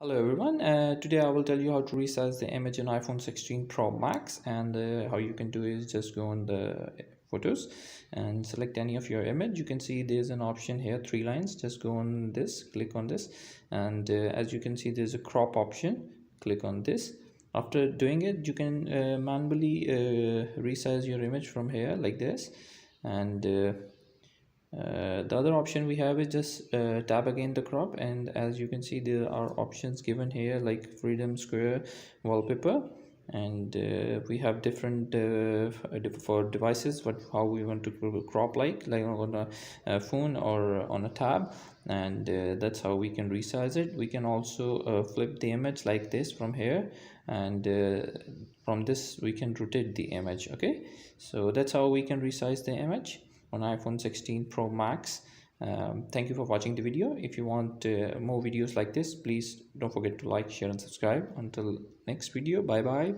Hello everyone, today I will tell you how to resize the image in iPhone 16 Pro Max, and how you can do is just go on the photos and select any of your image. You can see there's an option here, three lines. Just go on this, click on this, and as you can see there's a crop option. Click on this. After doing it, you can manually resize your image from here like this, and the other option we have is just tab again the crop, and as you can see there are options given here like freedom, square, wallpaper, and we have different for devices what how we want to crop like on a phone or on a tab, and that's how we can resize it. We can also flip the image like this from here, and from this we can rotate the image. Okay, so that's how we can resize the image on iPhone 16 Pro Max. Thank you for watching the video. If you want more videos like this, please don't forget to like, share and subscribe. Until next video, bye bye.